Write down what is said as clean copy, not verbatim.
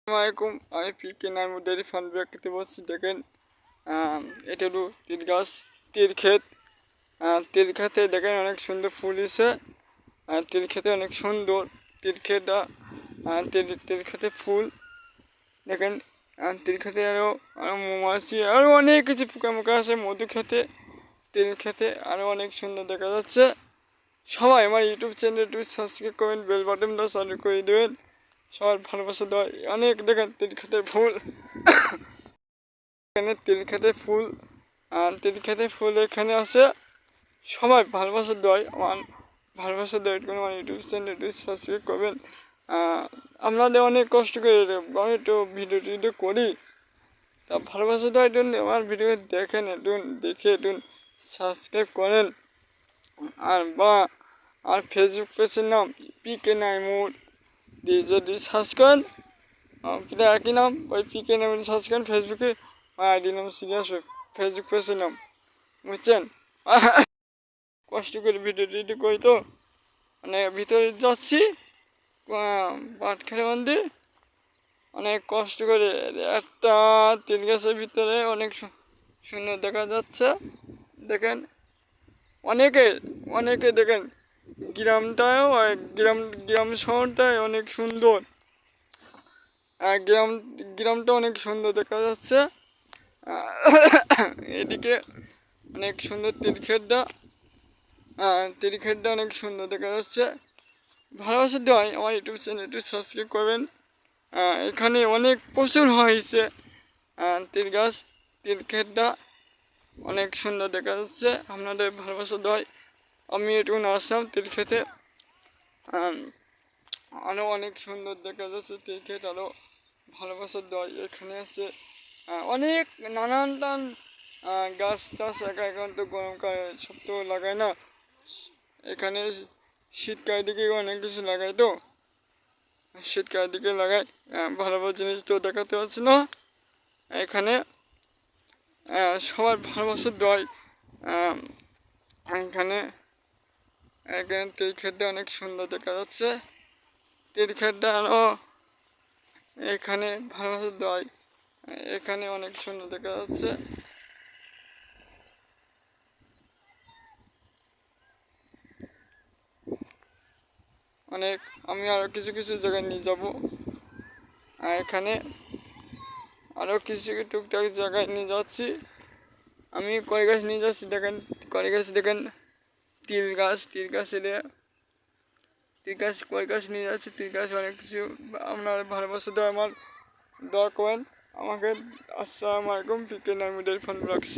আসসালামাইকুম, আমি পিকে নাইমু dairy farm দেখতে বলছি। দেখেন এটা হলো তিল গাছ, তিল ক্ষেত। তিল খেতে দেখেন অনেক সুন্দর ফুল এসে। তিল খেতে অনেক সুন্দর তিল ক্ষেতটা। তিল খেতে ফুল দেখেন। তিল খেতে আরও আরও মৌমাছি আরও অনেক কিছু পোকামোকা আছে। মধু খেতে, তিল খেতে আরও অনেক সুন্দর দেখা যাচ্ছে। সবাই আমার ইউটিউব চ্যানেলটি সাবস্ক্রাইব করবেন, বেল বাটনটা চালু করে দেবেন। সবার ভালোবাসা দেয় অনেক। দেখেন তিল খেতে ফুল, এখানে তিল খেতে ফুল, তিল খেতে ফুল এখানে আছে। সবাই ভালোবাসা দেয়, আমার ভালোবাসা দেয় কোনো আমার ইউটিউব চ্যানেলটি সাবস্ক্রাইব করবেন। আপনাদের অনেক কষ্ট করে আমি একটু ভিডিও করি, তা ভালোবাসা দেওয়ার জন্য আমার ভিডিও দেখেন, একটু দেখে একটু সাবস্ক্রাইব করেন। আর ফেসবুক পেজের নাম পিকে নাইমুর দিয়ে যদি সার্চ করেন, এটা একই নাম, ওই পিকে নাম সার্চ করেন ফেসবুকে। আইডি নাম সিরিয়াস ফেসবুক পেজের নাম, বুঝছেন? কষ্ট করে ভিডিও করি তো, মানে ভিতরে যাচ্ছি পাটখালি মন্দির, অনেক কষ্ট করে। একটা তিল গাছের ভিতরে অনেক সুন্দর দেখা যাচ্ছে। দেখেন অনেকে অনেকে দেখেন গ্রামটাও, গ্রাম শহরটাই অনেক সুন্দর। গ্রামটা অনেক সুন্দর দেখা যাচ্ছে। এদিকে অনেক সুন্দর তিল ক্ষেতটা অনেক সুন্দর দেখা যাচ্ছে। ভালোবাসা দেওয়ায় আমার ইউটিউব চ্যানেলটি সাবস্ক্রাইব করবেন। এখানে অনেক প্রচুর হয়েছে তিল গাছ, তিল ক্ষেতটা অনেক সুন্দর দেখা যাচ্ছে। আপনাদের ভালোবাসা দেওয়ায় আমি একটু আসলাম তিল খেতে। আরও অনেক সুন্দর দেখা যাচ্ছে তিল ক্ষেত, আরও ভালোবাসা দেওয়ায় এখানে আছে অনেক নানান গাছ টাছ। এখন তো গরমকালে সব তো লাগায় না, এখানে শীতকালের দিকে অনেক কিছু লাগায়, তো শীতকালের দিকে লাগায়। ভালো ভালো জিনিস তো দেখাতে পারছি না এখানে। সবার ভালোবাসা দেওয়ায় এখানে এখানে তিল ক্ষেতটা অনেক সুন্দর দেখা যাচ্ছে। তিল ক্ষেতটা আরও এখানে ভালোবাসা দেওয়ায় এখানে অনেক সুন্দর দেখা যাচ্ছে। অনেক আমি আরও কিছু কিছু জায়গায় নিয়ে যাব। এখানে আরও কিছু টুকটাক জায়গায় নিয়ে যাচ্ছি। আমি কয় গাছ নিয়ে যাচ্ছি দেখেন, কয় গাছ দেখেন তিল গাছ কয় গাছ নিয়ে যাচ্ছি। তিল গাছ অনেক কিছু। আপনার ভালোবাসা দেওয়া আমার দোয়া করেন আমাকে। আসসালামু আলাইকুম, পিকে নাইমু ডেয়ারি ফার্ম ব্লগস।